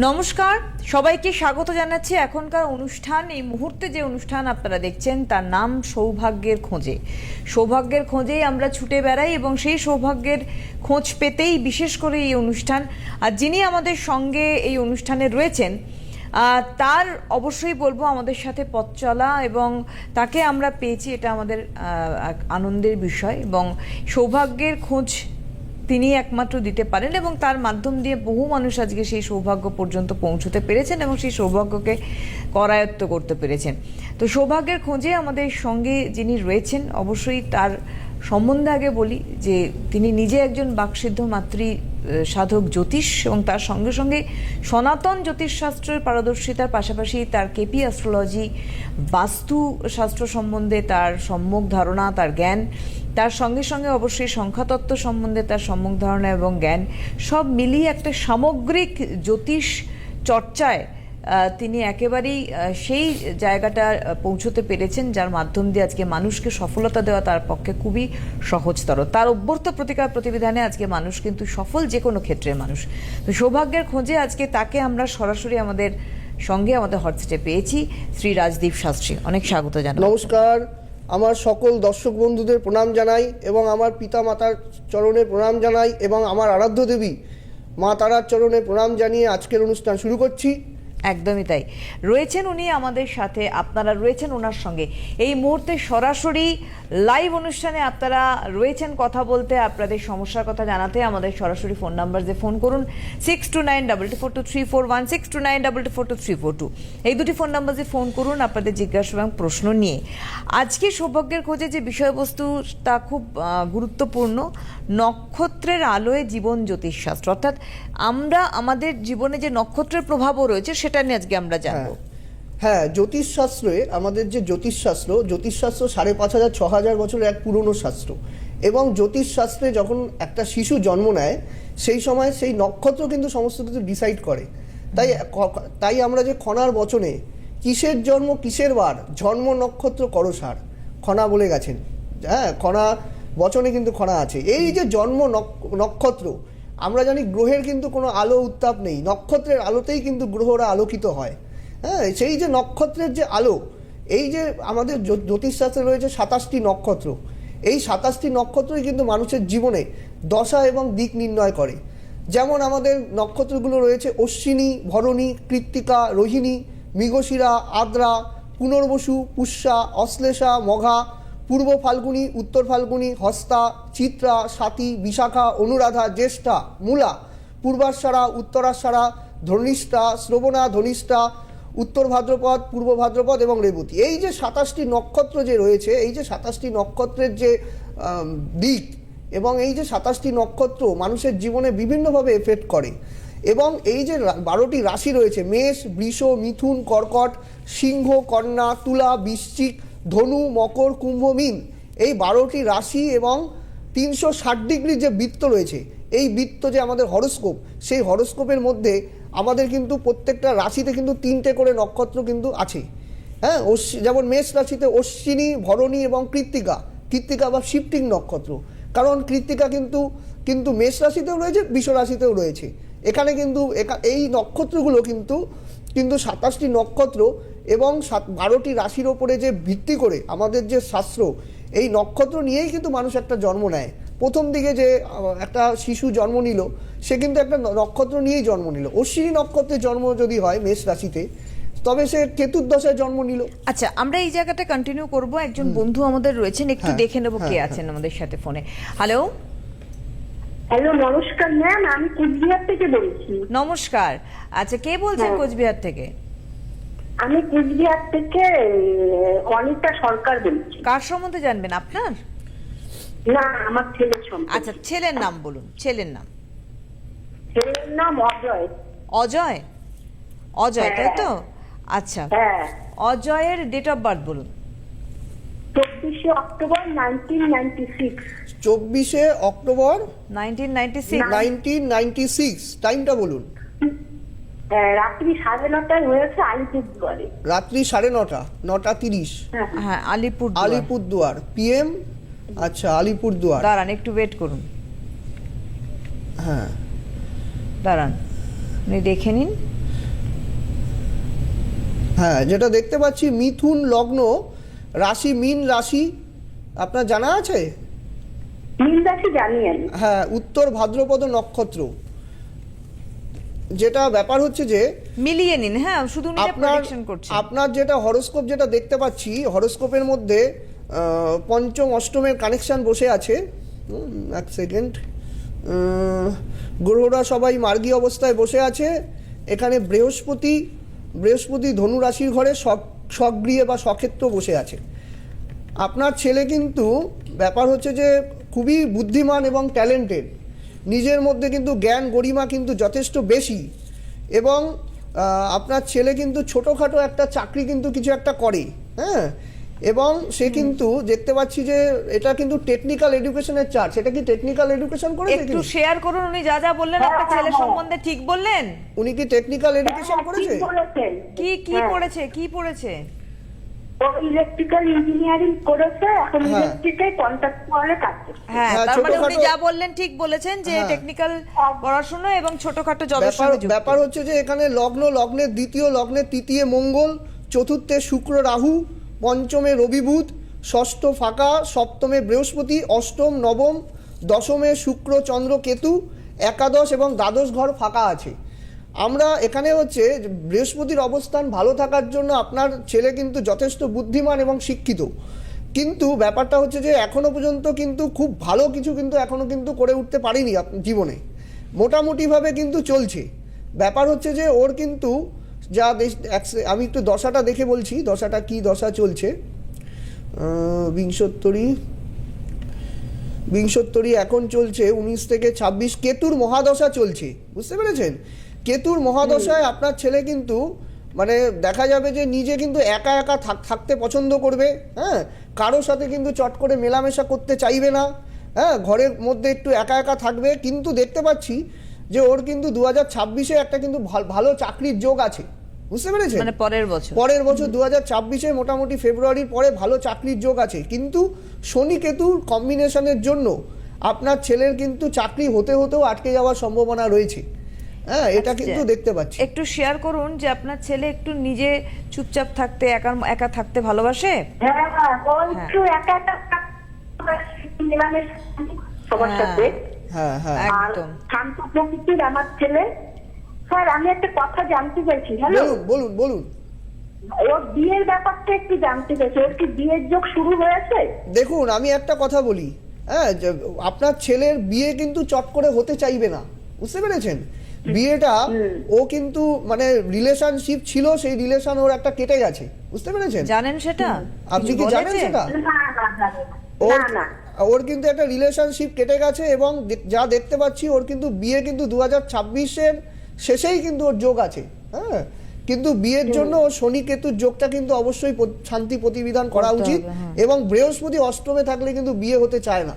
নমস্কার, সবাইকে স্বাগত জানাচ্ছি। এখনকার অনুষ্ঠান, এই মুহূর্তে যে অনুষ্ঠান আপনারা দেখছেন তার নাম সৌভাগ্যের খোঁজে। সৌভাগ্যের খোঁজেই আমরা ছুটে বেড়াই এবং সেই সৌভাগ্যের খোঁজ পেতেই বিশেষ করে এই অনুষ্ঠান। আর যিনি আমাদের সঙ্গে এই অনুষ্ঠানে রয়েছেন তার অবশ্যই বলবো আমাদের সাথে পথ চলা, এবং তাকে আমরা পেয়েছি, এটা আমাদের এক আনন্দের বিষয়। এবং সৌভাগ্যের খোঁজ তিনি একমাত্র দিতে পারেন এবং তার মাধ্যম দিয়ে বহু মানুষ আজকে সেই সৌভাগ্য পর্যন্ত পৌঁছতে পেরেছেন এবং সেই সৌভাগ্যকে করায়ত্ত করতে পেরেছেন। তো সৌভাগ্যের খোঁজে আমাদের সঙ্গে যিনি রয়েছেন, অবশ্যই তার সম্বন্ধে আগে বলি যে তিনি নিজে একজন বাকসিদ্ধ মাতৃ সাধক জ্যোতিষ, এবং তার সঙ্গে সঙ্গে সনাতন জ্যোতিষশাস্ত্রের পারদর্শিতার পাশাপাশি তার কেপি অ্যাস্ট্রোলজি, বাস্তুশাস্ত্র সম্বন্ধে তার সম্যক ধারণা, তার জ্ঞান, তার সঙ্গে সঙ্গে অবশ্যই সংখ্যাতত্ত্ব সম্বন্ধে তার সম্যক ধারণা এবং জ্ঞান, সব মিলিয়ে একটা সামগ্রিক জ্যোতিষ চর্চায় তিনি একেবারেই সেই জায়গাটা পৌঁছতে পেরেছেন যার মাধ্যম দিয়ে আজকে মানুষকে সফলতা দেওয়া তার পক্ষে খুবই সহজতর। তার অভ্যর্থ প্রতিকার প্রতিবিধানে আজকে মানুষ কিন্তু সফল যে কোনো ক্ষেত্রের মানুষ। তো সৌভাগ্যের খোঁজে আজকে তাকে আমরা সরাসরি আমাদের সঙ্গে আমাদের হটসেটে পেয়েছি। শ্রী রাজদীপ শাস্ত্রী, অনেক স্বাগত জানাই। নমস্কার, আমার সকল দর্শক বন্ধুদের প্রণাম জানাই এবং আমার পিতা মাতার চরণে প্রণাম জানাই এবং আমার আরাধ্য দেবী মা তারার চরণে প্রণাম জানিয়ে আজকের অনুষ্ঠান শুরু করছি। একদমই তাই। রয়েছেন উনি আমাদের সাথে, আপনারা রয়েছেন ওনার সঙ্গে এই মুহূর্তে সরাসরি লাইভ অনুষ্ঠানে। আপনারা রয়েছেন কথা বলতে, আপনাদের সমস্যার কথা জানাতে। আমাদের সরাসরি ফোন নাম্বার যে ফোন করুন 6292242341, 6292242342, এই দুটি ফোন নাম্বার যে ফোন করুন আপনাদের জিজ্ঞাসা এবং প্রশ্ন নিয়ে। আজকে সৌভাগ্যের খোঁজে যে বিষয়বস্তু তা খুব গুরুত্বপূর্ণ, নক্ষত্রের আলোয় জীবন জ্যোতিষশাস্ত্র, অর্থাৎ আমরা আমাদের জীবনে যে নক্ষত্রের প্রভাবও রয়েছে সেটা নিয়ে আজকে আমরা জানবো। হ্যাঁ, জ্যোতিষশাস্ত্রে আমাদের যে জ্যোতিষশাস্ত্র 5,500-6,000 বছরের এক পুরনো শাস্ত্র। এবং জ্যোতিষশাস্ত্রে যখন একটা শিশু জন্ম নেয় সেই সময় সেই নক্ষত্র কিন্তু সমস্ত কিছু ডিসাইড করে। তাই আমরা যে খনার বচনে কিসের জন্ম কিসের বার জন্ম নক্ষত্র করসার খনা বলে গেছেন। হ্যাঁ, খনা বচনে কিন্তু খনা আছে। এই যে জন্ম নক্ষত্র, আমরা জানি গ্রহের কিন্তু কোনো আলো উত্তাপ নেই, নক্ষত্রের আলোতেই কিন্তু গ্রহরা আলোকিত হয়। হ্যাঁ, সেই যে নক্ষত্রের যে আলো, এই যে আমাদের জ্যোতিষশাস্ত্রে রয়েছে 27টি নক্ষত্র, এই 27টি নক্ষত্রই কিন্তু মানুষের জীবনে দশা এবং দিক নির্ণয় করে। যেমন আমাদের নক্ষত্রগুলো রয়েছে অশ্বিনী, ভরণী, কৃত্তিকা, রোহিণী, মৃগশিরা, আদ্রা, পুনর্বসু, পুষ্যা, অশ্লেষা, মঘা, পূর্ব ফাল্গুনী, উত্তর ফাল্গুনী, হস্তা, চিত্রা, স্বাতী, বিশাখা, অনুরাধা, জ্যেষ্ঠা, মূলা, পূর্বাষাঢ়া, উত্তরাষাঢ়া, ধনিষ্ঠা, শ্রবণা, ধনিষ্ঠা, উত্তর ভাদ্রপদ, পূর্ব ভাদ্রপদ এবং রেবতী। এই যে 27টি নক্ষত্র যে রয়েছে, এই যে 27টি নক্ষত্রের যে দিক এবং এই যে 27টি নক্ষত্র মানুষের জীবনে বিভিন্নভাবে এফেক্ট করে। এবং এই যে 12টি রাশি রয়েছে, মেষ, বৃষ, মিথুন, কর্কট, সিংহ, কন্যা, তুলা, বৃশ্চিক, ধনু, মকর, কুম্ভ, মীন, এই 12টি রাশি এবং 360 ডিগ্রি যে বৃত্ত রয়েছে, এই বৃত্ত যে আমাদের হরোস্কোপ, সেই হরোস্কোপের মধ্যে আমাদের কিন্তু প্রত্যেকটা রাশিতে কিন্তু 3টে করে নক্ষত্র কিন্তু আছে। হ্যাঁ, যেমন মেষ রাশিতে অশ্বিনী, ভরণী এবং কৃত্তিকা বা শিফটিং নক্ষত্র, কারণ কৃত্তিকা কিন্তু মেষ রাশিতেও রয়েছে, বৃষ রাশিতেও রয়েছে। এখানে কিন্তু এই নক্ষত্রগুলো কিন্তু 27টি নক্ষত্র এবং 12টি রাশির ওপরে যে ভিত্তি করে আমাদের যে শাস্ত্র, এই নক্ষত্র নিয়েই কিন্তু মানুষ একটা জন্ম নেয়। প্রথম দিকে যে একটা শিশু জন্ম নিল, সে কিন্তু একটা নক্ষত্র নিয়েই জন্ম নিল। অশ্বিনী নক্ষত্রের জন্ম যদি হয় মেষ রাশিতে, তবে সে কেতুর দশায় জন্ম নিল। আচ্ছা, আমরা এই জায়গাটা কন্টিনিউ করব। একজন বন্ধু আমাদের রয়েছেন, একটু দেখে নেব কে আছেন আমাদের সাথে ফোনে। হ্যালো। হ্যালো, নমস্কার ম্যাম, আমি কুচবিহার থেকে বলছি। নমস্কার। আচ্ছা, কে বলছেন কোচবিহার থেকে? আমি কুচবিহার থেকে অনিতা সরকার বলছি। কার সম্বন্ধে জানবেন আপনার? না, আমার ছেলের সম্বন্ধে। আচ্ছা, ছেলের নাম বলুন। ছেলের নাম? ছেলের নাম অজয়। অজয়? অজয়, তাই তো? আচ্ছা, হ্যাঁ। অজয়ের ডেট অফ বার্থ বলুন। 24শে অক্টোবর 1996। 24শে অক্টোবর 1996। টাইমটা বলুন। রাত্রি 9:30 হয়েছে আলিপুরদুয়ারে। রাত্রি 9:30, 9:30। হ্যাঁ, আলিপুরদুয়ার PM। আচ্ছা, আলিপুরদুয়ার। দাঁড়ান, একটু ওয়েট করুন। হ্যাঁ, দাঁড়ান, আপনি দেখে নিন। হ্যাঁ, যেটা দেখতে পাচ্ছি মিথুন লগ্ন, রাশি মীন রাশি, আপনার জানা আছে? মীন রাশি জানি আমি। হ্যাঁ, উত্তর ভাদ্রপদ নক্ষত্র। যেটা ব্যাপার হচ্ছে যে মিলিয়ে নিন, হ্যাঁ, শুধু নিজে প্রেডিকশন করছেন। আপনার যেটা হরোস্কোপ যেটা দেখতে পাচ্ছি, হরোস্কোপের মধ্যে পঞ্চম অষ্টমের কানেকশন বসে আছে। এক সেকেন্ড, গ্রহরা সবাই মার্গী অবস্থায় বসে আছে। এখানে বৃহস্পতি ধনু রাশির ঘরে স্বগৃহে বা স্বক্ষেত্র বসে আছে। আপনার ছেলে কিন্তু ব্যাপার হচ্ছে যে খুবই বুদ্ধিমান এবং ট্যালেন্টেড, নিজের মধ্যে কিন্তু জ্ঞান গরিমা কিন্তু যথেষ্ট বেশি, এবং আপনার ছেলে কিন্তু ছোটোখাটো একটা চাকরি কিন্তু কিছু একটা করে, হ্যাঁ, এবং সে কিন্তু দেখতে পাচ্ছি যে এটা কিন্তু টেকনিক্যাল এডুকেশনের চার্জ। এটা কি টেকনিক্যাল এডুকেশন করেছে? একটু শেয়ার করুন, উনি যা যা বললেন আপনার ছেলে সম্বন্ধে ঠিক বললেন? উনি কি টেকনিক্যাল এডুকেশন করেছে? কি পড়েছে, কি পড়েছে? ও ইলেকট্রিক্যাল ইঞ্জিনিয়ারিং করেছে, এখন হ্যাঁ। ইলেকট্রিক্যাল কন্ট্রাক্টরে কাজ করছে। হ্যাঁ, হ্যাঁ, তার মানে উনি ছোটখাটো- যা বললেন ঠিক বলেছেন যে হ্যাঁ। টেকনিক্যাল পড়াশোনা এবং ছোটখাটো জবের ব্যাপার সঙ্গে যুক্ত। ব্যাপার হচ্ছে যে এখানে লগ্নের দ্বিতীয়, লগ্নের তৃতীয় মঙ্গল, চতুর্থে শুক্র রাহু, পঞ্চমে রবি বুধ, ষষ্ঠ ফাঁকা, সপ্তমে বৃহস্পতি, অষ্টম নবম, দশমে শুক্র চন্দ্র কেতু, একাদশ এবং দ্বাদশ ঘর ফাঁকা আছে। আমরা এখানে হচ্ছে যে বৃহস্পতির অবস্থান ভালো থাকার জন্য আপনার ছেলে কিন্তু যথেষ্ট বুদ্ধিমান এবং শিক্ষিত, কিন্তু ব্যাপারটা হচ্ছে যে এখনো পর্যন্ত কিন্তু খুব ভালো কিছু কিন্তু এখনো কিন্তু করে উঠতে পারিনি জীবনে, মোটামুটিভাবে কিন্তু চলছে। ব্যাপার হচ্ছে যে ওর কিন্তু আমি একটু দশাটা দেখে বলছি, দশাটা কি দশা চলছে। বিংশোত্তরী এখন চলছে 19 থেকে 26, কেতুর মহাদশা চলছে, বুঝতে পেরেছেন? কেতুর মহাদশায় আপনার ছেলে কিন্তু মানে দেখা যাবে যে নিজে কিন্তু একা একা থাকতে পছন্দ করবে, হ্যাঁ, কারোর সাথে কিন্তু চট করে মেলামেশা করতে চাইবে না, হ্যাঁ, ঘরের মধ্যে একটু একা একা থাকবে। কিন্তু দেখতে পাচ্ছি যে ওর কিন্তু 2026-এ একটা কিন্তু ভালো চাকরির যোগ আছে, বুঝতে পেরেছেন? মানে পরের বছর 2026-এ মোটামুটি ফেব্রুয়ারির পরে ভালো চাকরির যোগ আছে, কিন্তু শনি কেতুর কম্বিনেশনের জন্য আপনার ছেলের কিন্তু চাকরি হতেও আটকে যাওয়ার সম্ভাবনা রয়েছে, হ্যাঁ, এটা কিন্তু দেখতে পাচ্ছি। একটু শেয়ার করুন যে আপনার ছেলে একটু নিজে চুপচাপ থাকতে, একা থাকতে ভালোবাসে। হ্যাঁ, ও একটু একা একা মেলামেশা সবার সাথে, হ্যাঁ হ্যাঁ, আর একদম। শান্ত প্রকৃতির আমার ছেলে। স্যার, আমি একটা কথা জানতে চাইছি। হ্যালো, বলুন। ওর বিয়ের ব্যাপারটা একটু জানতে চাইছি। ওর কি বিয়ের যোগ শুরু হয়েছে? দেখুন, আমি একটা কথা বলি, হ্যাঁ, আপনার ছেলের বিয়ে কিন্তু চট করে হতে চাইবে না, বুঝতে পেরেছেন? বিয়েটা ও কিন্তু মানে রিলেশনশিপ ছিল, সেই রিলেশন ওর একটা কেটে গেছে, বুঝতে পেরেছেন? জানেন সেটা? আপনি কি জানেন সেটা? না। ওর কিন্তু একটা রিলেশনশিপ কেটে গেছে, এবং যা দেখতে পাচ্ছি ওর কিন্তু বিয়ে কিন্তু 2026-এর শেষেই কিন্তু ওর যোগ আছে, হ্যাঁ, কিন্তু বিয়ের জন্য ওর শনি কেতুর যোগটা কিন্তু অবশ্যই শান্তি প্রতিবিধান করা উচিত, এবং বৃহস্পতি অষ্টমে থাকলে কিন্তু বিয়ে হতে চায় না,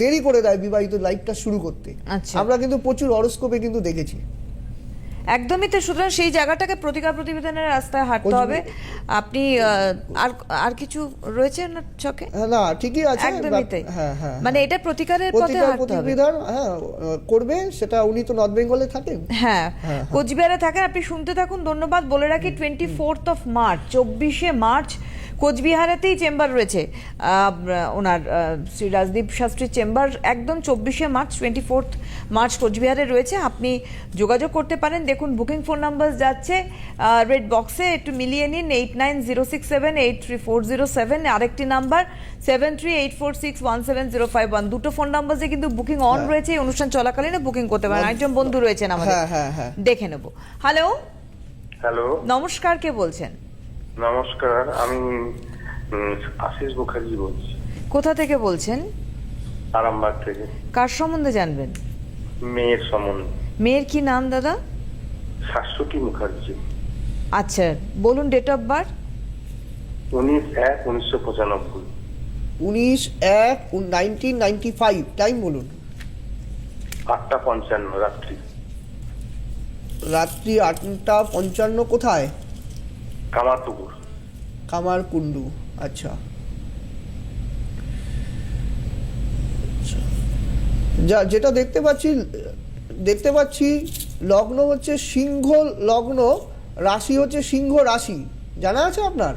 দেরি করে দেয় বিবাহিত লাইফটা শুরু করতে। আচ্ছা। আমরা কিন্তু প্রচুর হরোস্কোপে কিন্তু দেখেছি। একদমই তো। সুতরাং সেই জায়গাটাকে প্রতিবিধানের রাস্তায় হাঁটতে হবে। আপনি আর কিছু রয়েছে না চোখে? না, ঠিকই আছে, একদমই তাই। হ্যাঁ, মানে এটা প্রতিকারের পথে হাঁটতে হবে। প্রতিবিধান, হ্যাঁ, করবে সেটা। উনি তো নর্থ বেঙ্গলে থাকেন। হ্যাঁ, কোচবিহারে থাকেন। আপনি শুনতে থাকুন। ধন্যবাদ। বলে রাখি 24 মার্চ, 24শে মার্চ কোচবিহারেতেই চেম্বার রয়েছে ওনার, শ্রী রাজদীপ শাস্ত্রীর চেম্বার একদম 24শে মার্চ, 24 মার্চ কোচবিহারে রয়েছে। আপনি যোগাযোগ করতে পারেন। দেখুন, বুকিং ফোন নাম্বার যাচ্ছে রেড বক্সে, একটু মিলিয়ে নিন। 8906783407, আরেকটি নাম্বার 7384617051। দুটো ফোন নাম্বারে কিন্তু বুকিং অন রয়েছে। এই অনুষ্ঠান চলাকালীন বুকিং করতে পারেন। একজন বন্ধু রয়েছেন আমাদের, হ্যাঁ, দেখে নেব। হ্যালো, নমস্কার, কে বলছেন? নমস্কার, আমি আশিস মুখার্জি বলছি। কোথা থেকে বলছেন? আরামবাগ থেকে। কার সম্বন্ধে জানবেন? মেয়ের সম্বন্ধে। মেয়ের কি নাম দাদা? শাশ্বতী মুখার্জি। আচ্ছা, বলুন ডেট অফ বার্থ। 19/1/1995। 19/1/1995। টাইম বলুন। 8:55 রাত্রি। রাত্রি 8:55। কোথায়? কামারপুকুর। কামারকুন্ডু। আচ্ছা, যেটা দেখতে পাচ্ছি লগ্ন হচ্ছে সিংহ লগ্ন, রাশি হচ্ছে সিংহ রাশি, জানা আছে আপনার?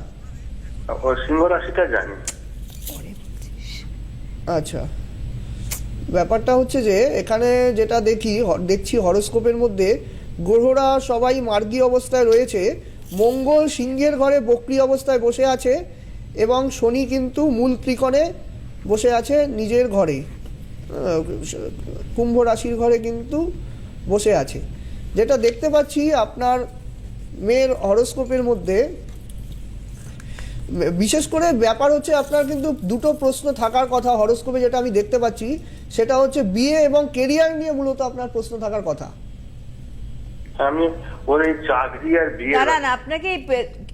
ও সিংহ রাশিটা জানি। আচ্ছা, ব্যাপারটা হচ্ছে যে এখানে যেটা দেখছি হরোস্কোপের মধ্যে গ্রহরা সবাই মার্গী অবস্থায় রয়েছে। মঙ্গল সিংহের ঘরে বক্রী অবস্থায় বসে আছে এবং শনি কিন্তু মূল ত্রিকোণে বসে আছে নিজের ঘরে, কুম্ভ রাশির ঘরে কিন্তু বসে আছে। যেটা দেখতে পাচ্ছি আপনার মেয়ের হরোস্কোপের মধ্যে, বিশেষ করে ব্যাপার হচ্ছে আপনার কিন্তু দুটো প্রশ্ন থাকার কথা হরোস্কোপে, যেটা আমি দেখতে পাচ্ছি সেটা হচ্ছে বিয়ে এবং কেরিয়ার নিয়ে মূলত আপনার প্রশ্ন থাকার কথা। আমি ওর এই চাকরি আর বিয়ে, দাঁড়ান, আপনাকে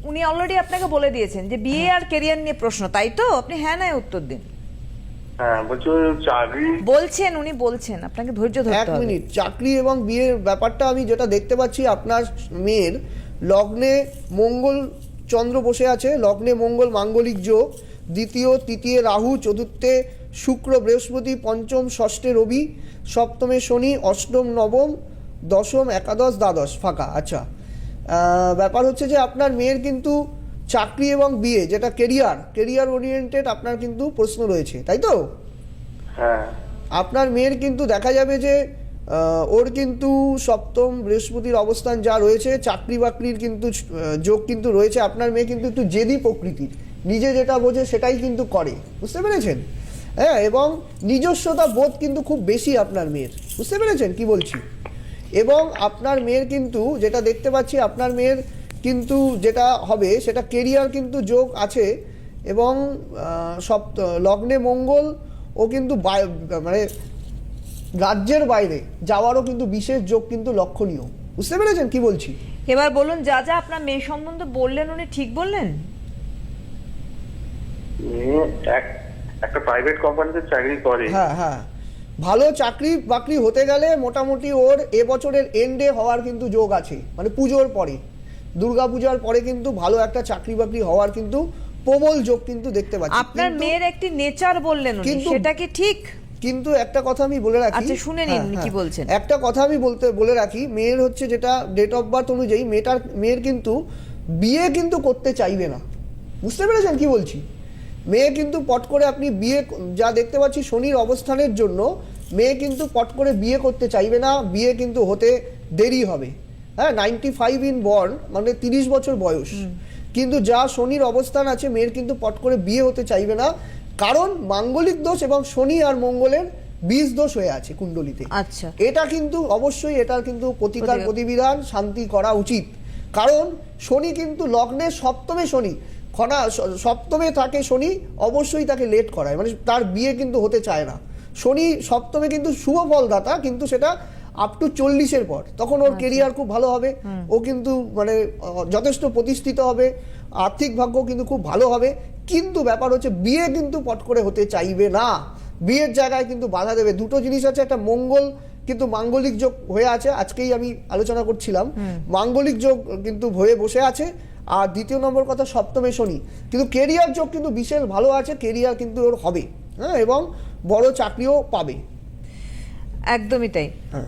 উনি অলরেডি আপনাকে বলে দিয়েছেন যে বিয়ে আর কেরিয়ার নিয়ে প্রশ্ন, তাই তো? আপনি হ্যাঁ না উত্তর দিন। হ্যাঁ বলছি ওই চাকরি বলছেন, উনি বলছেন, আপনাকে ধৈর্য এক ধরতে হবে। মিনিট, চাকরি এবং বিয়ের ব্যাপারটা আমি যেটা দেখতে পাচ্ছি আপনার মেয়ের লগ্নে মঙ্গল চন্দ্র বসে আছে, লগ্নে মঙ্গল মাঙ্গলিক যোগ, দ্বিতীয় তৃতীয় রাহু, চতুর্থে শুক্র বৃহস্পতি, পঞ্চম ষষ্ঠে রবি, সপ্তমে শনি, অষ্টম নবম, দশম একাদশ দ্বাদশ ফাঁকা। আচ্ছা, ব্যাপার হচ্ছে যে আপনার মেয়ের কিন্তু চাকরি এবং বিয়ে, যেটা কেরিয়ার ওরিয়েন্টেড আপনার কিন্তু প্রশ্ন রয়েছে, তাই তো? হ্যাঁ আপনার মেয়ের কিন্তু দেখা যাবে যে ওর কিন্তু সপ্তম বৃহস্পতির অবস্থান যা রয়েছে, চাকরি বাকরির কিন্তু যোগ কিন্তু রয়েছে। আপনার মেয়ে কিন্তু একটু জেদি প্রকৃতির, নিজে যেটা বোঝে সেটাই কিন্তু করে, বুঝতে পেরেছেন? হ্যাঁ, এবং নিজস্বতা বোধ কিন্তু খুব বেশি আপনার মেয়ের, বুঝতে পেরেছেন কি বলছি? এবং আপনার মেয়ের কিন্তু যেটা দেখতে পাচ্ছি আপনার মেয়ের কিন্তু যেটা হবে সেটা কেরিয়ার কিন্তু যোগ আছে এবং লগ্নে মঙ্গল, ও কিন্তু মানে রাজ্যের বাইরে যাওয়ারও কিন্তু বিশেষ যোগ কিন্তু লক্ষণীয়, বুঝতে পেরেছেন কি বলছি? এবার বলুন, যা যা আপনার মেয়ে সম্বন্ধে বললেন উনি ঠিক বললেন? মেয়ে একটা প্রাইভেট কোম্পানিতে চাকরি করে। হ্যাঁ হ্যাঁ, ভালো চাকরি বাকরি হতে গেলে মোটামুটি ওর এবছরের এন্ডে হওয়ার কিন্তু যোগ আছে, মানে পুজোর পরে, দুর্গা পূজার পরে কিন্তু ভালো একটা চাকরি বাকরি হওয়ার কিন্তু প্রবল যোগ কিন্তু দেখতে পাচ্ছি। আপনার মেয়ের একটি নেচার বললেন উনি, কিন্তু- সেটা কি ঠিক? কিন্তু একটা কথা আমি বলে রাখি, আচ্ছা, শুনে নিন উনি কি বলছেন। একটা কথা আমি বলে রাখি, মেয়ের হচ্ছে যেটা ডেট অফ বার্থ অনুযায়ী মেয়ের কিন্তু বিয়ে কিন্তু করতে চাইবে না, বুঝতে পেরেছেন কি বলছি? মেয়ে কিন্তু পট করে আপনি বিয়ে, যা দেখতে পাচ্ছি শনির অবস্থানের জন্য মেয়ে কিন্তু পট করে বিয়ে করতে চাইবে না, বিয়ে কিন্তু হতে দেরি হবে। হ্যাঁ, 95 ইন বর্ন, মানে 30 বছর বয়স, কিন্তু যা শনির অবস্থান আছে মেয়ের কিন্তু পট করে বিয়ে হতে চাইবে না, কারণ মাঙ্গলিক দোষ এবং শনি আর মঙ্গলের বীজ দোষ হয়ে আছে কুণ্ডলিতে। আচ্ছা, এটা কিন্তু অবশ্যই এটার কিন্তু প্রতিকার প্রতিবিধান শান্তি করা উচিত, কারণ শনি কিন্তু লগ্নে সপ্তমে শনি, সপ্তমে থাকে শনি, অবশ্যই তাকে লেট করায়, মানে তার বিয়ে কিন্তু হতে চায় না। শনি সপ্তমে কিন্তু শুভ ফলদাতা, কিন্তু সেটা আপ টু 40-এর পর, তখন ওর কেরিয়ার খুব ভালো হবে, ও কিন্তু মানে যথেষ্ট প্রতিষ্ঠিত হবে, আর্থিক ভাগ্য কিন্তু খুব ভালো হবে, কিন্তু ব্যাপার হচ্ছে বিয়ে কিন্তু পট করে হতে চাইবে না, বিয়ের জায়গায় কিন্তু বাধা দেবে। দুটো জিনিস আছে, একটা মঙ্গল কিন্তু মাঙ্গলিক যোগ হয়ে আছে, আজকেই আমি আলোচনা করছিলাম, মাঙ্গলিক যোগ কিন্তু হয়ে বসে আছে, আর দ্বিতীয় নম্বর কথা সপ্তমে শনি, কিন্তু কেরিয়ার যোগ কিন্তু বিশেষ ভালো আছে, কেরিয়ার কিন্তু ওর হবে, হ্যাঁ, এবং বড় চাকরিও পাবে। একদমই তাই। হ্যাঁ।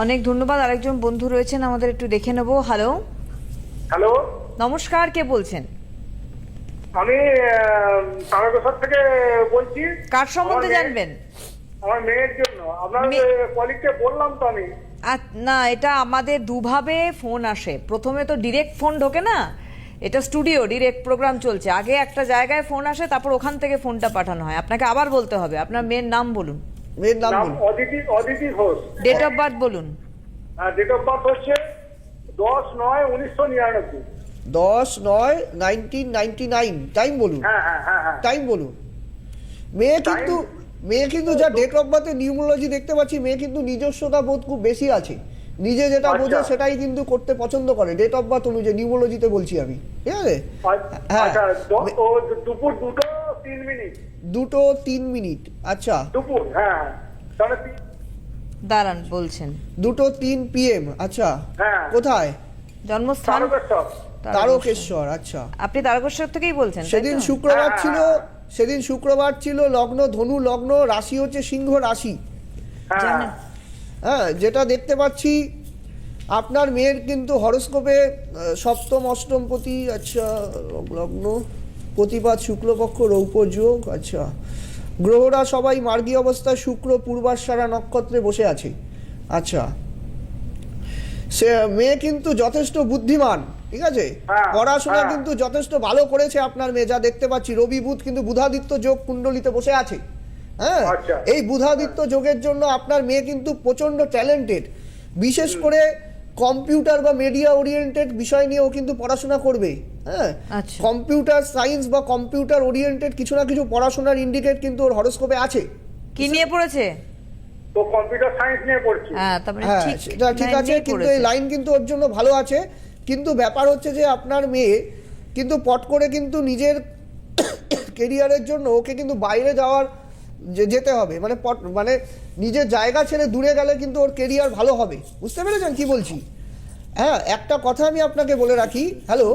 অনেক ধন্যবাদ। আরেকজন বন্ধু রয়েছেন, আমাদের একটু দেখে নেব। হ্যালো, হ্যালো, নমস্কার, কে বলছেন? আমি তারকেশ্বর থেকে বলছি। কার সম্বন্ধে আমার মেয়ে- জানবেন? আমার মেয়ের জন্য আপনার কলিগকে বললাম তো আমি। না, এটা আমাদের দুভাবে ফোন আসে। প্রথমে তো ডিরেক্ট ফোন ঢোকে না, এটা স্টুডিও ডিরেক্ট প্রোগ্রাম চলছে, আগে একটা জায়গায় ফোন আসে, তারপর ওখান থেকে ফোনটা পাঠানো হয়। আপনাকে আবার বলতে হবে, আপনার মেয়ের নাম বলুন, মেয়ের নাম নাম বলুন। Aditi Ghosh. Date of birth বলুন। ডেট অফ বার্থ হচ্ছে 10/9/1999। 10/9/1999। টাইম বলুন, হ্যাঁ হ্যাঁ হ্যাঁ হ্যাঁ। টাইম বলুন। মেয়ে কিন্তু যা ডেট অফ বার্থে নিউমোলজি দেখতে পাচ্ছি, মেয়ে কিন্তু নিজস্বতা বোধ খুব বেশি আছে, নিজে যেটা আচ্ছা। বোঝে সেটাই কিন্তু করতে পছন্দ করে, ডেট অফ বার্থ অনুযায়ী নিউমোলজিতে বলছি আমি, ঠিক আছে? হ্যাঁ, আচ্ছা, দুপুর 2:03। 2:03। আচ্ছা, দুপুর, হ্যাঁ হ্যাঁ, তাহলে দাঁড়ান, বলছেন 2:03 PM। আচ্ছা, হ্যাঁ। কোথায়? জন্মস্থান? তারকেশ্বর। তারকেশ্বর। আচ্ছা, আপনি তারকেশ্বর থেকেই বলছেন, তাই সেদিন তো? শুক্রবার ছিল, লগ্ন ধনু লগ্ন, রাশি হচ্ছে সিংহ রাশি। হ্যাঁ জানেন। হ্যাঁ, যেটা দেখতে পাচ্ছি আপনার মেয়ের কিন্তু হরোস্কোপে সপ্তম অষ্টমপতি, আচ্ছা লগ্ন প্রতিপাদ শুক্লপক্ষ রৌপ্য যোগ, আচ্ছা গ্রহরা সবাই মার্গী অবস্থায় শুক্র পূর্বাষাঢ়া নক্ষত্রে বসে আছে। আচ্ছা, সে মেয়ে কিন্তু যথেষ্ট বুদ্ধিমান, ঠিক আছে, হ্যাঁ, পড়াশোনা হ্যাঁ। কিন্তু যথেষ্ট ভালো করেছে আপনার মেয়ে, যা দেখতে পাচ্ছি। রবি বুধ কিন্তু বুধাদিত্য যোগ কুণ্ডলিতে বসে আছে। হ্যাঁ, আচ্ছা। এই বুধাদিত্য যোগের জন্য আপনার মেয়ে কিন্তু প্রচন্ড ট্যালেন্টেড, বিশেষ করে কম্পিউটার বা মিডিয়া ওরিয়েন্টেড বিষয় নিয়েও কিন্তু পড়াশোনা করবে। হ্যাঁ, আচ্ছা। কম্পিউটার সায়েন্স বা কম্পিউটার ওরিয়েন্টেড কিছু না কিছু পড়াশোনার ইন্ডিকেট কিন্তু ওর হরোস্কোপে আছে। কি নিয়ে পড়েছে? তো কম্পিউটার সায়েন্স নিয়ে পড়ছি। হ্যাঁ, তারপরে হ্যাঁ, ঠিক সেটা ঠিক লাইন আছে, নিয়েই কিন্তু পড়েছে। এই লাইন কিন্তু ওর জন্য ভালো আছে। কিন্তু ব্যাপার হচ্ছে যে আপনার মেয়ে কিন্তু পট করে কিন্তু নিজের কেরিয়ারের জন্য ওকে কিন্তু বাইরে যাওয়ার যেতে হবে, মানে মানে নিজের জায়গা ছেড়ে দূরে গেলে কিন্তু ওর কেরিয়ার ভালো হবে। বুঝতে পেরেছেন কি বলছি? হ্যাঁ, একটা কথা আমি আপনাকে বলে রাখি। হ্যালো,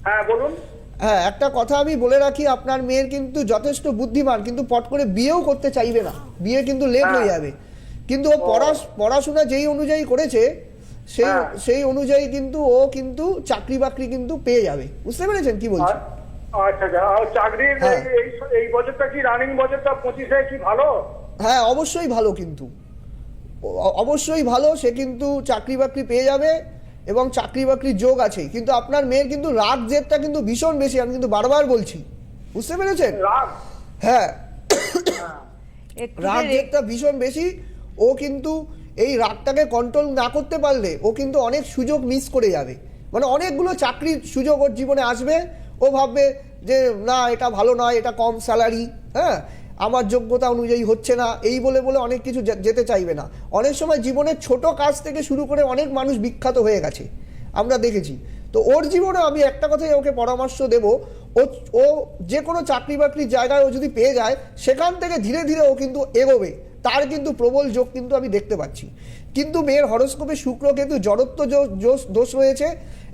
হ্যাঁ বলুন। হ্যাঁ, একটা কথা আমি বলে রাখি, আপনার মেয়ের কিন্তু যথেষ্ট বুদ্ধিমান, কিন্তু পট করে বিয়েও করতে চাইবে না, বিয়ে কিন্তু লেট হয়ে যাবে। কিন্তু ও পড়াশোনা যেই অনুযায়ী করেছে সেই অনুযায়ী কিন্তু ও কিন্তু চাকরি বাকরি কিন্তু পেয়ে যাবে। বুঝতে পেরেছেন কি বলছি? আচ্ছা আচ্ছা, আর চাকরির হ্যাঁ। এই বছরটা কি রানিং বছরটা 25-এ কি ভালো? হ্যাঁ, অবশ্যই ভালো, কিন্তু অবশ্যই ভালো, সে কিন্তু চাকরি বাকরি পেয়ে যাবে এবং চাকরি বাকরির যোগ আছে। কিন্তু আপনার মেয়ের কিন্তু রাগ জেদটা কিন্তু ভীষণ বেশি, আমি কিন্তু বারবার বলছি। বুঝতে পেরেছেন? রাগ? হ্যাঁ, একটু রাগ রে- জেদটা ভীষণ বেশি। ও কিন্তু এই রাগটাকে কন্ট্রোল না করতে পারলে ও কিন্তু অনেক সুযোগ মিস করে যাবে, মানে অনেকগুলো চাকরির সুযোগ ওর জীবনে আসবে। ও ভাববে যে না, এটা ভালো নয়, এটা কম স্যালারি, হ্যাঁ আমার যোগ্যতা অনুযায়ী হচ্ছে না, এই বলে বলে অনেক কিছু যেতে চাইবে না। অনেক সময় জীবনের ছোট কাজ থেকে শুরু করে অনেক মানুষ বিখ্যাত হয়ে গেছে, আমরা দেখেছি। তো ওর জীবনে আমি একটা কথাই ওকে পরামর্শ দেব, ও যে কোনো চাকরি বাকরির জায়গায় ও যদি পেয়ে যায়, সেখান থেকে ধীরে ধীরে ও কিন্তু এগোবে, তার কিন্তু প্রবল যোগ কিন্তু আমি দেখতে পাচ্ছি। কিন্তু মেয়ের হরোস্কোপে শুক্র কিন্তু জড়ত্ব দোষ রয়েছে।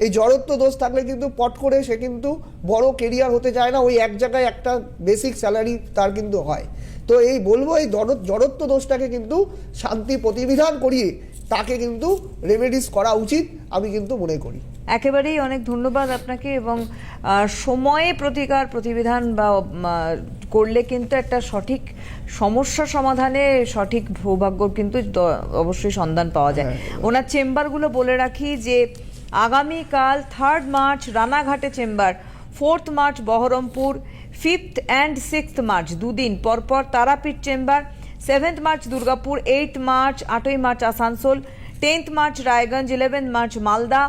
এই জড়ত্ব দোষ থাকলে কিন্তু পট করে সে কিন্তু বড় কেরিয়ার হতে যায় না, ওই এক জায়গায় একটা বেসিক স্যালারি তার কিন্তু হয়। তো এই বলবো, এই জড়ত্ব দোষটাকে কিন্তু শান্তি প্রতিবিধান করিয়ে তাকে কিন্তু রেমেডিস করা উচিত, আমি কিন্তু মনে করি। একেবারেই অনেক ধন্যবাদ আপনাকে। এবং সময়ে প্রতিবিধান বা করলে কিন্তু একটা সঠিক সমস্যা সমাধানে সঠিক সৌভাগ্যর কিন্তু অবশ্যই সন্ধান পাওয়া যায়। ওনার চেম্বারগুলো বলে রাখি যে আগামীকাল 3rd মার্চ রানাঘাটে chamber, 4th March Berhampore, 5th and 6th March দুদিন পরপর Tarapith chamber, 7th March Durgapur, 8th March 8ই March Asansol, 10th March Raiganj, 11th March Malda,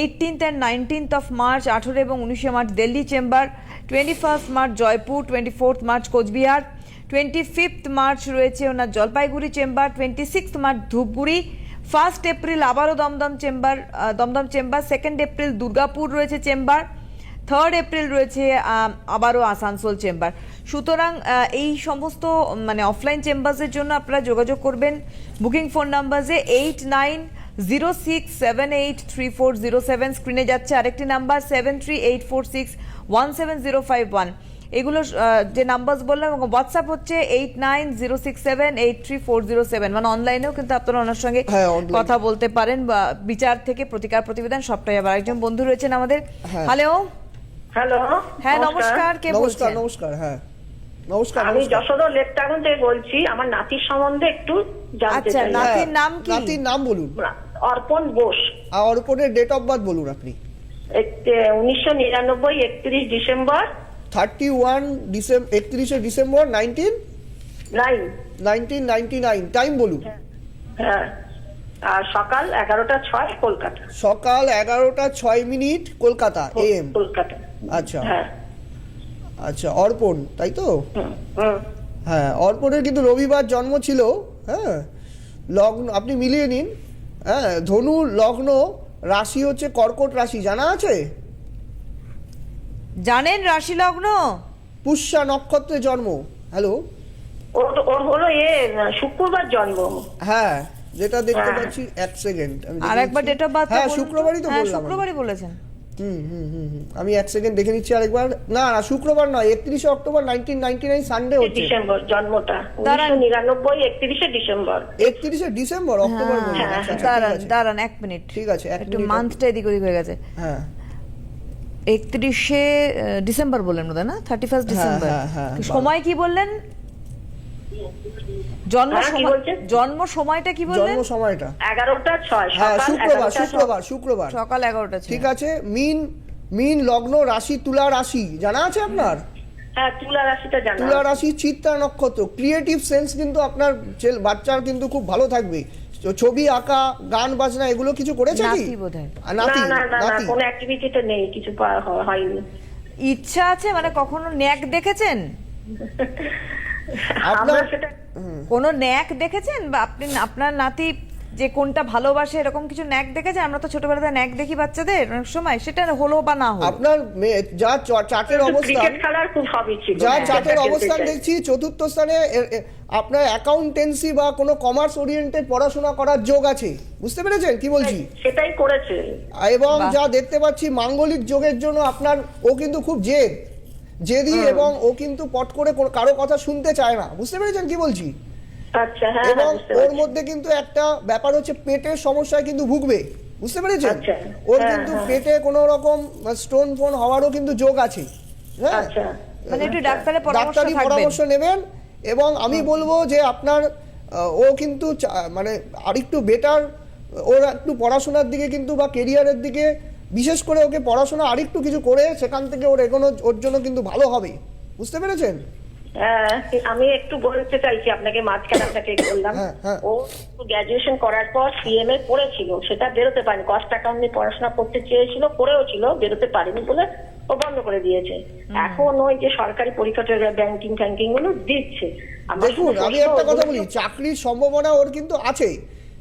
18th and 19th of March 18 এবং 19 March Delhi chamber, 21st March Jaipur, 24th March Coochbehar, 25th March রয়েছে ওনার Jalpaiguri chamber, 26th March Dhupguri, 1st April আবারও Dumdum chamber, 2nd April Durgapur রয়েছে chamber, 3rd April রয়েছে আবারও Asansol chamber. সুতরাং এই সমস্ত মানে অফলাইন চেম্বার্সের জন্য আপনারা যোগাযোগ করবেন বুকিং ফোন নাম্বারে 8906783407। স্ক্রিনে যাচ্ছে আরেকটি নাম্বার 7384617051। এগুলো যে নাম্বার বললাম, এবং হোয়াটসঅ্যাপ হচ্ছে 8906783407। মানে অনলাইনেও কিন্তু আপনারা ওনার সঙ্গে কথা বলতে পারেন, বা বিচার থেকে প্রতিকার প্রতিবেদন সবটাই। আবার একজন বন্ধু রয়েছেন আমাদের। হ্যালো হ্যালো, হ্যাঁ নমস্কার, কে নমস্কার। বলছেন? নমস্কার, হ্যাঁ নমস্কার। আমি যশোদা লেক টাউন থেকে বলছি। আমার নাতির সম্বন্ধে একটু জানতে আচ্ছা, চাই। নাতির নাম কি? নাতির নাম বলুন। অর্পণ বোস। আর অর্পণের ডেট অফ বার্থ বলুন আপনি। 1999 31 ডিসেম্বর 31 ডিসেম্বর 1999। টাইম বলুন। হ্যাঁ, আর সকাল 11:06 কলকাতা। সকাল 11:06 কলকাতা AM। কলকাতা। আচ্ছা হ্যাঁ আচ্ছা, অর্পণ তাই তো? হুম, হুম। হ্যাঁ, অর্পণের কিন্তু রবিবার জন্ম ছিল। হ্যাঁ, লগ্ন আপনি মিলিয়ে নিন। হ্যাঁ, ধনু লগ্ন, রাশি হচ্ছে কর্কট রাশি, জানা আছে? জানেন রাশি লগ্ন? পুষ্যা নক্ষত্রে জন্ম। হ্যালো, ওর হলো শুক্রবার জন্ম। হ্যাঁ যেটা দেখতে হ্যাঁ। পাচ্ছি, এক সেকেন্ড আর একবার ডেট অফ বার্থ হ্যাঁ, শুক্রবারই তো বললাম আমি। শুক্রবারই বলেছেন। আমি এক সেকেন্ড দেখে নিচ্ছি আরেকবার। না না, শুক্রবার নয়, 31শে অক্টোবর 1999 সানডে হচ্ছে। ডিসেম্বর জন্মটা, দাঁড়ান। 1999 31শে ডিসেম্বর। 31শে ডিসেম্বর, অক্টোবর বললেন। আচ্ছা, আচ্ছা, ঠিক আছে। দাঁড়ান এক মিনিট, ঠিক আছে, এক একটু মিনিট। মান্থটা এদিক ওদিক হয়ে গেছে। হ্যাঁ 31শে ডিসেম্বর বললেন বোধ হয়, না 31 ডিসেম্বর। হ্যাঁ, হ্যাঁ, সময় কি বললেন? জন্ম হ্যাঁ, কি সময়, বলছেন? জন্ম সময়টা কি বললেন? জন্ম সময়টা 11টা 6 হ্যাঁ সকাল শুক্রবার 11টা 6। শুক্রবার শুক্রবার সকাল 11টা। ঠিক আছে। মিন লগ্ন, রাশি তুলা রাশি, জানা আছে আপনার? হ্যাঁ, তুলা রাশিটা জানা। তুলা রাশি, চিত্রা নক্ষত্র। ক্রিয়েটিভ সেন্স কিন্তু আপনার বাচ্চার কিন্তু খুব ভালো থাকবে। ছবি আঁকা, গান বাজনা এগুলো কিছু করেছে কি? নাতি বোধহয়। নাতি, না না না, নাতি। কোনো অ্যাক্টিভিটিতে নেই, কিছু হয়নি। ইচ্ছা আছে, মানে কখনো ন্যাক দেখেছেন? আপনার আমরা সেটা কোনো ন্যাক দেখেছেন, বা আপনি আপনার নাতি যে কোনটা ভালোবাসে এরকম কিছু ন্যাক দেখেছেন? আমরা তো ছোটবেলাতে ন্যাক দেখি বাচ্চাদের অনেক সময়, সেটা হলো বা না হলো। আপনার যা চার্টের অবস্থান, ক্রিকেট খেলার খুব হবি ছিল। যা হ্যাঁ, চার্টের খেলতে অবস্থান চাই। দেখছি চতুর্থ স্থানে আপনার অ্যাকাউন্টেন্সি বা কোনো কমার্স ওরিয়েন্টেড পড়াশোনা করার যোগ আছে। বুঝতে পেরেছেন কি বলছি? সেটাই করেছে। এবং বাহ। যা দেখতে পাচ্ছি মাঙ্গলিক যোগের জন্য আপনার, ও কিন্তু খুব জেদি এবং ও কিন্তু পট করে কারো কথা শুনতে চায় না। বুঝতে পেরেছেন কি বলছি? আচ্ছা, হ্যাঁ এবং হ্যাঁ, বুঝতে ওর পারছি। মধ্যে কিন্তু একটা ব্যাপার হচ্ছে পেটের সমস্যায় কিন্তু ভুগবে। বুঝতে পেরেছেন? আচ্ছা, ওর হ্যাঁ, কিন্তু হ্যাঁ। পেটে কোনো রকম স্টোন ফোন হওয়ারও কিন্তু যোগ আছে। হ্যাঁ, আচ্ছা, মানে একটু ডাক্তারের পরামর্শ ডাক্তারি থাকবেন। পরামর্শ নেবেন। এবং আমি বলবো যে আপনার ও কিন্তু মানে আরেকটু বেটার, ওর একটু পড়াশোনার দিকে কিন্তু বা কেরিয়ারের দিকে, বিশেষ করে ওকে পড়াশোনা আরেকটু কিছু করে সেখান থেকে ওর এগোনো ওর জন্য কিন্তু ভালো হবে। বুঝতে পেরেছেন? হ্যাঁ, আমি একটু বলতে চাইছি আপনাকে, মাঝখানে আপনাকে বললাম। হ্যাঁ, হ্যাঁ। ও গ্র্যাজুয়েশন করার পর সিএমএ পড়েছিল, সেটা বেরোতে পারেনি। কস্ট অ্যাকাউন্ট নিয়ে পড়াশোনা করতে চেয়েছিল, করেও ছিল, বেরোতে পারেনি বলে ও বন্ধ করে দিয়েছে। এখন ওই যে সরকারি পরীক্ষাটা ব্যাংকিং ফ্যাংকিং গুলো দিচ্ছে। আমার দেখুন, শুধু আমি প্রশ্ন একটা কথা ওগুলো- বলি, চাকরির সম্ভাবনা ওর কিন্তু আছে,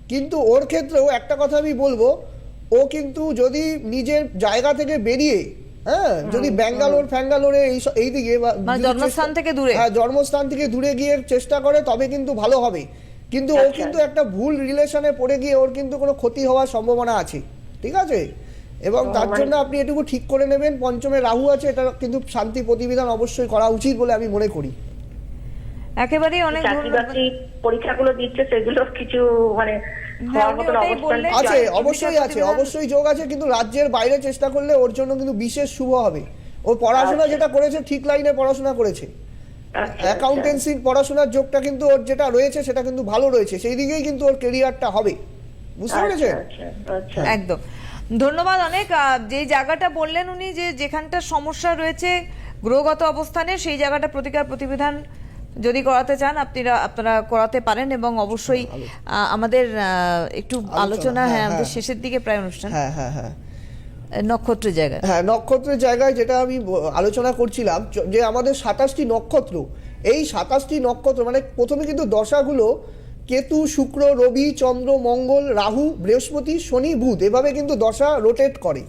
কিন্তু ওর ক্ষেত্রেও একটা কথা আমি বলবো, ও কিন্তু যদি নিজের জায়গা থেকে বেরিয়ে, হ্যাঁ, যদি ব্যাঙ্গালোরে এই দিকে মানে জন্মস্থান থেকে দূরে। হ্যাঁ, জন্মস্থান থেকে দূরে গিয়ে চেষ্টা করে, তবে কিন্তু ভালো হবে। কিন্তু ও আচ্ছা। কিন্তু একটা ভুল রিলেশনে পড়ে গিয়ে ওর কিন্তু কোনো ক্ষতি হওয়ার সম্ভাবনা আছে। ঠিক আছে? এবং তার জন্য আপনি এটুকু ঠিক করে নেবেন, পঞ্চমে রাহু আছে, এটা কিন্তু শান্তি প্রতিবিধান অবশ্যই করা উচিত বলে আমি মনে করি। একেবারেই অনেক চাকরি ধন্যবাদ। বাকরি পরীক্ষাগুলো দিচ্ছে, সেগুলো কিছু মানে হওয়ার উনি মতন ওটাই অবস্থান বললেন। চাই। আছে, চাকরি অবশ্যই আছে, প্রতিবিধান- অবশ্যই যোগ আছে, কিন্তু রাজ্যের বাইরে চেষ্টা করলে ওর জন্য কিন্তু বিশেষ শুভ হবে। ও পড়াশোনা আচ্ছা। যেটা করেছে ঠিক লাইনে পড়াশোনা করেছে। আচ্ছা, অ্যাকাউন্টেন্সির পড়াশোনার যোগটা কিন্তু ওর যেটা রয়েছে সেটা কিন্তু ভালো রয়েছে, সেই দিকেই কিন্তু ওর কেরিয়ারটা হবে। বুঝতে পেরেছেন? আচ্ছা, আচ্ছা। একদম ধন্যবাদ অনেক। যেই জায়গাটা বললেন উনি, যে যেখানটা সমস্যা রয়েছে গ্রহগত অবস্থানে, সেই জায়গাটা প্রতিকার প্রতিবিধান যদি করাতে চান আপনারা করাতে পারেন। এবং অবশ্যই আমাদের একটু আলোচনা, হ্যাঁ, হ্যাঁ, আমাদের হ্যাঁ। শেষের দিকে প্রায় অনুষ্ঠান। হ্যাঁ হ্যাঁ হ্যাঁ নক্ষত্রের জায়গায়, হ্যাঁ, নক্ষত্রের জায়গায় যেটা আমি আলোচনা করছিলাম, যে আমাদের 27টি নক্ষত্র, এই 27টি নক্ষত্র মানে প্রথমে কিন্তু দশাগুলো কেতু, শুক্র, রবি, চন্দ্র, মঙ্গল, রাহু, বৃহস্পতি, শনি, বুধ, এভাবে কিন্তু দশা রোটেট করে।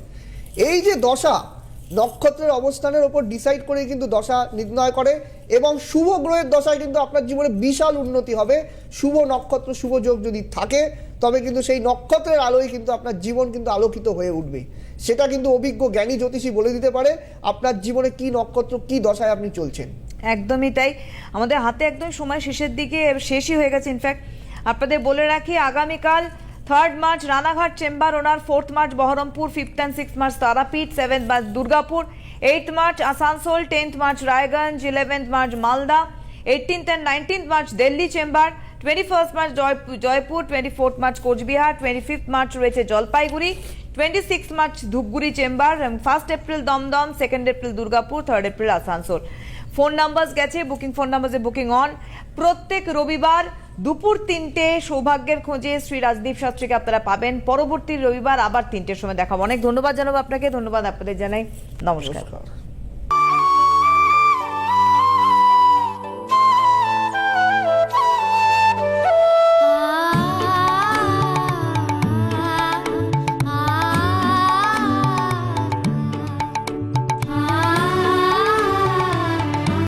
এই যে দশা নক্ষত্রের অবস্থানের ওপর ডিসাইড করে কিন্তু দশা নির্ণয় করে, এবং শুভ গ্রহের দশায় কিন্তু আপনার জীবনে বিশাল উন্নতি হবে। শুভ নক্ষত্র, শুভ যোগ যদি থাকে, তবে কিন্তু সেই নক্ষত্রের আলোয় কিন্তু আপনার জীবন কিন্তু আলোকিত হয়ে উঠবে। সেটা কিন্তু অভিজ্ঞ জ্ঞানী জ্যোতিষী বলে দিতে পারে আপনার জীবনে কি নক্ষত্র কি দশায় আপনি চলছেন। একদমই তাই। আমাদের হাতে একদম সময় শেষের দিকে, শেষই হয়ে গেছে ইনফ্যাক্ট। আপনাদের বলে রাখি, আগামীকাল 3rd মার্চ রানাঘাট চেম্বার ওনার, 4th March Berhampore, 5th and 6th March Tarapith, 7th March Durgapur, 8th March Asansol, 10th March Raiganj, 11th March Malda, 18th and 19th March Delhi chamber, 21st March Jaipur, 24th March Coochbehar, 25th March রয়েছে Jalpaiguri, 26th March Dhupguri chamber, 1st April Dumdum, 2nd April Durgapur, 3rd April Asansol. Phone number গেছে, booking phone নাম্বারে booking on. প্রত্যেক রবিবার দুপুর 3টে সৌভাগ্যের খোঁজে শ্রী রাজদীপ শাস্ত্রীকে আপনারা পাবেন। পরবর্তী রবিবার আবার 3টের সময় দেখাবো। অনেক ধন্যবাদ জানাবো আপনাকে, ধন্যবাদ আপনাদের জানাই, নমস্কার।